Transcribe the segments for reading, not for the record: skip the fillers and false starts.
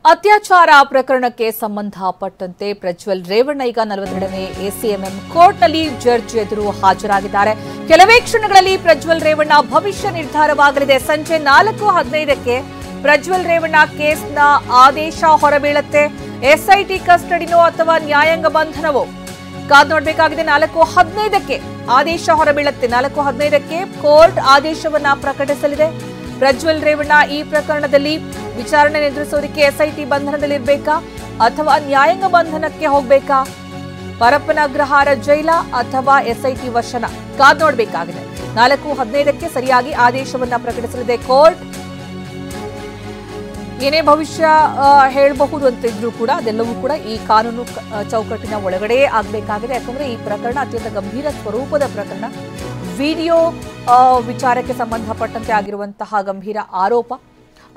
ಅತ್ಯಾಚಾರ ಪ್ರಕರಣಕ್ಕೆ ಸಂಬಂಧಪಟ್ಟಂತೆ ಪ್ರಜ್ವಲ್ ರೇವಣ್ಣ ಈಗ 42ನೇ ಎಸಿಎಂಎಂ ಕೋರ್ಟ್ನಲ್ಲಿ ಜಡ್ಜ್ ಎದುರು ಹಾಜರಾಗಿದ್ದಾರೆ. ಕೆಲವೇ ಕ್ಷಣಗಳಲ್ಲಿ ಪ್ರಜ್ವಲ್ ರೇವಣ್ಣ ಭವಿಷ್ಯ ನಿರ್ಧಾರವಾಗಲಿದೆ. ಸಂಜೆ 4:15ಕ್ಕೆ ಪ್ರಜ್ವಲ್ ರೇವಣ್ಣ ಕೇಸ್ನ ಆದೇಶ ಹೊರಬೀಳುತ್ತೆ. ಎಸ್ಐಟಿ ಕಸ್ಟಡಿನೋ ಅಥವಾ ನ್ಯಾಯಾಂಗ ಬಂಧನವೋ ಕಾದು ನೋಡಬೇಕಾಗಿದೆ. 4:15ಕ್ಕೆ ಆದೇಶ ಹೊರಬೀಳುತ್ತೆ. 4:15ಕ್ಕೆ ಕೋರ್ಟ್ ಆದೇಶವನ್ನ ಪ್ರಕಟಿಸಲಿದೆ. ಪ್ರಜ್ವಲ್ ರೇವಣ್ಣ ಈ ಪ್ರಕರಣದಲ್ಲಿ ವಿಚಾರಣೆ ಎದುರಿಸೋದಕ್ಕೆ ಎಸ್ಐಟಿ ಬಂಧನದಲ್ಲಿರ್ಬೇಕಾ ಅಥವಾ ನ್ಯಾಯಾಂಗ ಬಂಧನಕ್ಕೆ ಹೋಗ್ಬೇಕಾ? ಪರಪ್ಪನ ಅಗ್ರಹಾರ ಜೈಲ ಅಥವಾ ಎಸ್ಐಟಿ ವಶನ ಕಾದು ನೋಡಬೇಕಾಗಿದೆ. 4:15ಕ್ಕೆ ಸರಿಯಾಗಿ ಆದೇಶವನ್ನ ಪ್ರಕಟಿಸಲಿದೆ ಕೋರ್ಟ್. ಏನೇ ಭವಿಷ್ಯ ಹೇಳಬಹುದು ಅಂತಿದ್ರು ಕೂಡ ಅದೆಲ್ಲವೂ ಕೂಡ ಈ ಕಾನೂನು ಚೌಕಟ್ಟಿನ ಒಳಗಡೆ ಆಗಬೇಕಾಗಿದೆ. ಯಾಕಂದ್ರೆ ಈ ಪ್ರಕರಣ ಅತ್ಯಂತ ಗಂಭೀರ ಸ್ವರೂಪದ ಪ್ರಕರಣ. ವಿಡಿಯೋ ವಿಚಾರಕ್ಕೆ ಸಂಬಂಧಪಟ್ಟಂತೆ ಆಗಿರುವಂತಹ ಗಂಭೀರ ಆರೋಪ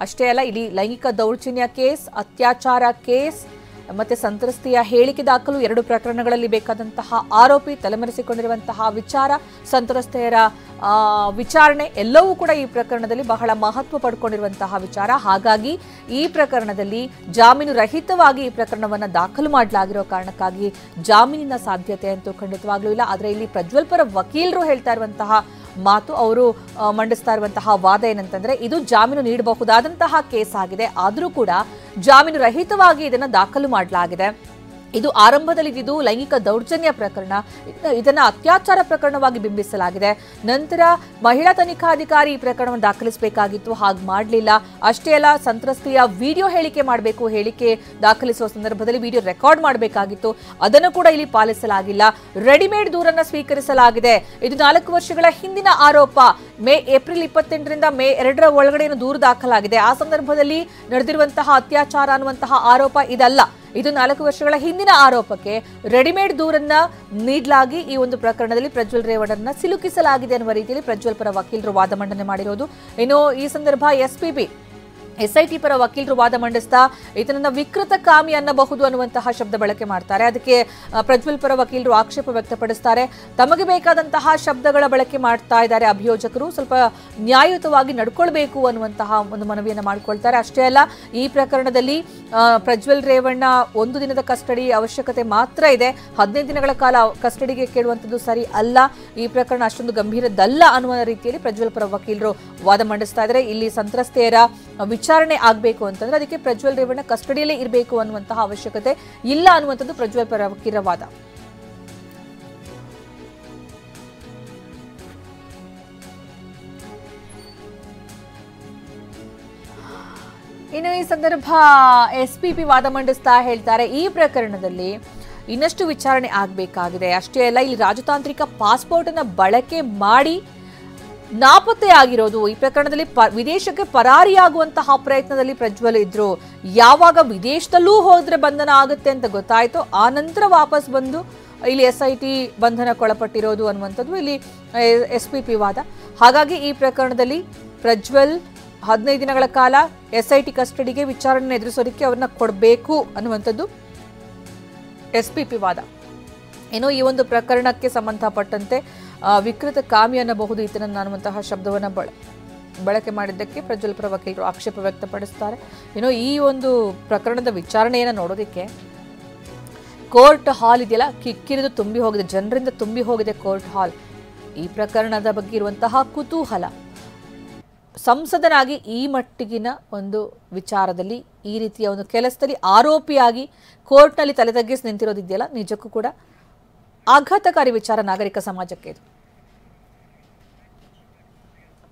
ಅಷ್ಟೇ ಅಲ್ಲ, ಇಲ್ಲಿ ಲೈಂಗಿಕ ದೌರ್ಜನ್ಯ ಕೇಸ್, ಅತ್ಯಾಚಾರ ಕೇಸ್ ಮತ್ತೆ ಸಂತ್ರಸ್ತೆಯ ಹೇಳಿಕೆ ದಾಖಲು, 2 ಪ್ರಕರಣಗಳಲ್ಲಿ ಬೇಕಾದಂತಹ ಆರೋಪಿ, ತಲೆಮರೆಸಿಕೊಂಡಿರುವಂತಹ ವಿಚಾರ, ಸಂತ್ರಸ್ತೆಯರ ವಿಚಾರಣೆ ಎಲ್ಲವೂ ಕೂಡ ಈ ಪ್ರಕರಣದಲ್ಲಿ ಬಹಳ ಮಹತ್ವ ಪಡ್ಕೊಂಡಿರುವಂತಹ ವಿಚಾರ. ಹಾಗಾಗಿ ಈ ಪ್ರಕರಣದಲ್ಲಿ ಜಾಮೀನು ರಹಿತವಾಗಿ ಈ ಪ್ರಕರಣವನ್ನು ದಾಖಲು ಮಾಡಲಾಗಿರೋ ಕಾರಣಕ್ಕಾಗಿ ಜಾಮೀನಿನ ಸಾಧ್ಯತೆ ಅಂತೂ ಖಂಡಿತವಾಗ್ಲೂ ಇಲ್ಲ. ಆದರೆ ಇಲ್ಲಿ ಪ್ರಜ್ವಲ್ ಪರ ವಕೀಲರು ಹೇಳ್ತಾ ಇರುವಂತಹ ಮಾತು, ಅವರು ಮಂಡಿಸ್ತಾ ಇರುವಂತಹ ವಾದ ಏನಂತಂದ್ರೆ ಇದು ಜಾಮೀನು ನೀಡಬಹುದಾದಂತಹ ಕೇಸ್ ಆಗಿದೆ, ಆದರೂ ಕೂಡ ಜಾಮೀನು ರಹಿತವಾಗಿ ಇದನ್ನು ದಾಖಲು ಮಾಡಲಾಗಿದೆ. ಇದು ಆರಂಭದಲ್ಲಿ ಇದು ಲೈಂಗಿಕ ದೌರ್ಜನ್ಯ ಪ್ರಕರಣ, ಇದನ್ನ ಅತ್ಯಾಚಾರ ಪ್ರಕರಣವಾಗಿ ಬಿಂಬಿಸಲಾಗಿದೆ. ನಂತರ ಮಹಿಳಾ ತನಿಖಾಧಿಕಾರಿ ಈ ಪ್ರಕರಣವನ್ನು ದಾಖಲಿಸಬೇಕಾಗಿತ್ತು, ಹಾಗೆ ಮಾಡಲಿಲ್ಲ. ಅಷ್ಟೇ ಅಲ್ಲ, ಸಂತ್ರಸ್ತೆಯ ವಿಡಿಯೋ ಹೇಳಿಕೆ ಮಾಡಬೇಕು, ಹೇಳಿಕೆ ದಾಖಲಿಸುವ ಸಂದರ್ಭದಲ್ಲಿ ವಿಡಿಯೋ ರೆಕಾರ್ಡ್ ಮಾಡಬೇಕಾಗಿತ್ತು, ಅದನ್ನು ಕೂಡ ಇಲ್ಲಿ ಪಾಲಿಸಲಾಗಿಲ್ಲ. ರೆಡಿಮೇಡ್ ದೂರನ್ನ ಸ್ವೀಕರಿಸಲಾಗಿದೆ. ಇದು 4 ವರ್ಷಗಳ ಹಿಂದಿನ ಆರೋಪ. ಏಪ್ರಿಲ್ 28ರಿಂದ ಮೇ 2ರ ಒಳಗಡೆ ದೂರು ದಾಖಲಾಗಿದೆ. ಆ ಸಂದರ್ಭದಲ್ಲಿ ನಡೆದಿರುವಂತಹ ಅತ್ಯಾಚಾರ ಅನ್ನುವಂತಹ ಆರೋಪ ಇದಲ್ಲ. ಇದು 4 ವರ್ಷಗಳ ಹಿಂದಿನ ಆರೋಪಕ್ಕೆ ರೆಡಿಮೇಡ್ ದೂರನ್ನ ನೀಡಲಾಗಿ ಈ ಒಂದು ಪ್ರಕರಣದಲ್ಲಿ ಪ್ರಜ್ವಲ್ ರೇವಣ್ಣರನ್ನ ಸಿಲುಕಿಸಲಾಗಿದೆ ಅನ್ನುವ ರೀತಿಯಲ್ಲಿ ಪ್ರಜ್ವಲ್ ಪರ ವಕೀಲರು ವಾದ ಮಂಡನೆ ಮಾಡಿರೋದು. ಇನ್ನು ಈ ಸಂದರ್ಭ ಎಸ್ಐಟಿ ಪರ ವಕೀಲರು ವಾದ ಮಂಡಿಸ್ತಾ ಇದನ್ನ ವಿಕೃತ ಕಾಮಿ ಅನ್ನಬಹುದು ಅನ್ನುವಂತಹ ಶಬ್ದ ಬಳಕೆ ಮಾಡ್ತಾರೆ. ಅದಕ್ಕೆ ಪ್ರಜ್ವಲ್ ಪರ ವಕೀಲರು ಆಕ್ಷೇಪ ವ್ಯಕ್ತಪಡಿಸ್ತಾರೆ. ತಮಗೆ ಬೇಕಾದಂತಹ ಶಬ್ದಗಳ ಬಳಕೆ ಮಾಡ್ತಾ ಇದ್ದಾರೆ ಅಭಿಯೋಜಕರು, ಸ್ವಲ್ಪ ನ್ಯಾಯಯುತವಾಗಿ ನಡ್ಕೊಳ್ಬೇಕು ಅನ್ನುವಂತಹ ಒಂದು ಮನವಿಯನ್ನು ಮಾಡಿಕೊಳ್ತಾರೆ. ಅಷ್ಟೇ ಅಲ್ಲ, ಈ ಪ್ರಕರಣದಲ್ಲಿ ಪ್ರಜ್ವಲ್ ರೇವಣ್ಣ 1 ದಿನದ ಕಸ್ಟಡಿ ಅವಶ್ಯಕತೆ ಮಾತ್ರ ಇದೆ, 15 ದಿನಗಳ ಕಾಲ ಕಸ್ಟಡಿಗೆ ಕೇಳುವಂಥದ್ದು ಸರಿ ಅಲ್ಲ, ಈ ಪ್ರಕರಣ ಅಷ್ಟೊಂದು ಗಂಭೀರದಲ್ಲ ಅನ್ನುವ ರೀತಿಯಲ್ಲಿ ಪ್ರಜ್ವಲ್ ಪರ ವಕೀಲರು ವಾದ ಮಂಡಿಸ್ತಾ ಇದ್ದಾರೆ. ಇಲ್ಲಿ ಸಂತ್ರಸ್ತೆಯರ ವಿಚಾರಣೆ ಆಗಬೇಕು ಅಂತಂದ್ರೆ ಅದಕ್ಕೆ ಪ್ರಜ್ವಲ್ ರೇವಣ್ಣ ಕಸ್ಟಡಿಯಲ್ಲೇ ಇರಬೇಕು ಅನ್ನುವಂತಹ ಅವಶ್ಯಕತೆ ಇಲ್ಲ ಅನ್ನುವಂಥದ್ದು ಪ್ರಜ್ವಲ್ ಪರ ವಕೀಲರ ವಾದ. ಇನ್ನು ಈ ಸಂದರ್ಭ ಎಸ್ಪಿಪಿ ವಾದ ಮಂಡಿಸ್ತಾ ಹೇಳ್ತಾರೆ, ಈ ಪ್ರಕರಣದಲ್ಲಿ ಇನ್ನಷ್ಟು ವಿಚಾರಣೆ ಆಗಬೇಕಾಗಿದೆ. ಅಷ್ಟೇ ಅಲ್ಲ, ಇಲ್ಲಿ ರಾಜತಾಂತ್ರಿಕ ಪಾಸ್ಪೋರ್ಟ್ ಅನ್ನ ಬಳಕೆ ಮಾಡಿ ನಾಪತ್ತೆಯಾಗಿರೋದು, ಈ ಪ್ರಕರಣದಲ್ಲಿ ವಿದೇಶಕ್ಕೆ ಪರಾರಿಯಾಗುವಂತಹ ಪ್ರಯತ್ನದಲ್ಲಿ ಪ್ರಜ್ವಲ್ ಇದ್ರು. ಯಾವಾಗ ವಿದೇಶದಲ್ಲೂ ಹೋದ್ರೆ ಬಂಧನ ಆಗುತ್ತೆ ಅಂತ ಗೊತ್ತಾಯ್ತು, ಆ ನಂತರ ವಾಪಸ್ ಬಂದು ಇಲ್ಲಿ ಎಸ್ಐಟಿ ಬಂಧನಕ್ಕೊಳಪಟ್ಟಿರೋದು ಅನ್ನುವಂಥದ್ದು ಇಲ್ಲಿ ಎಸ್ಪಿಪಿ ವಾದ. ಹಾಗಾಗಿ ಈ ಪ್ರಕರಣದಲ್ಲಿ ಪ್ರಜ್ವಲ್ 15 ದಿನಗಳ ಕಾಲ ಎಸ್ಐಟಿ ಕಸ್ಟಡಿಗೆ ವಿಚಾರಣೆ ಎದುರಿಸೋದಕ್ಕೆ ಅವ್ರನ್ನ ಕೊಡಬೇಕು ಅನ್ನುವಂಥದ್ದು ಎಸ್ಪಿಪಿ ವಾದ. ಏನೋ ಈ ಒಂದು ಪ್ರಕರಣಕ್ಕೆ ಸಂಬಂಧಪಟ್ಟಂತೆ ವಿಕೃತ ಕಾಮಿ ಅನ್ನಬಹುದು ಈತನನ್ನು ಅನ್ನುವಂತಹ ಶಬ್ದವನ್ನು ಬಳಕೆ ಮಾಡಿದ್ದಕ್ಕೆ ಪ್ರಜ್ವಲ್ ಪರ ವಕೀಲರು ಆಕ್ಷೇಪ ವ್ಯಕ್ತಪಡಿಸ್ತಾರೆ. ಏನೋ ಈ ಒಂದು ಪ್ರಕರಣದ ವಿಚಾರಣೆಯನ್ನು ನೋಡೋದಕ್ಕೆ ಕೋರ್ಟ್ ಹಾಲ್ ಇದೆಯಲ್ಲ, ಕಿಕ್ಕಿರಿದು ತುಂಬಿ ಹೋಗಿದೆ, ಜನರಿಂದ ತುಂಬಿ ಹೋಗಿದೆ ಕೋರ್ಟ್ ಹಾಲ್. ಈ ಪ್ರಕರಣದ ಬಗ್ಗೆ ಇರುವಂತಹ ಕುತೂಹಲ, ಸಂಸದನಾಗಿ ಈ ಮಟ್ಟಿಗಿನ ಒಂದು ವಿಚಾರದಲ್ಲಿ ಈ ರೀತಿಯ ಒಂದು ಕೆಲಸದಲ್ಲಿ ಆರೋಪಿಯಾಗಿ ಕೋರ್ಟ್ನಲ್ಲಿ ತಲೆ ತಗ್ಗಿಸಿ ನಿಂತಿರೋದಿದೆಯಲ್ಲ, ನಿಜಕ್ಕೂ ಕೂಡ ಆಘಾತಕಾರಿ ವಿಚಾರ ನಾಗರಿಕ ಸಮಾಜಕ್ಕೆ ಇದು.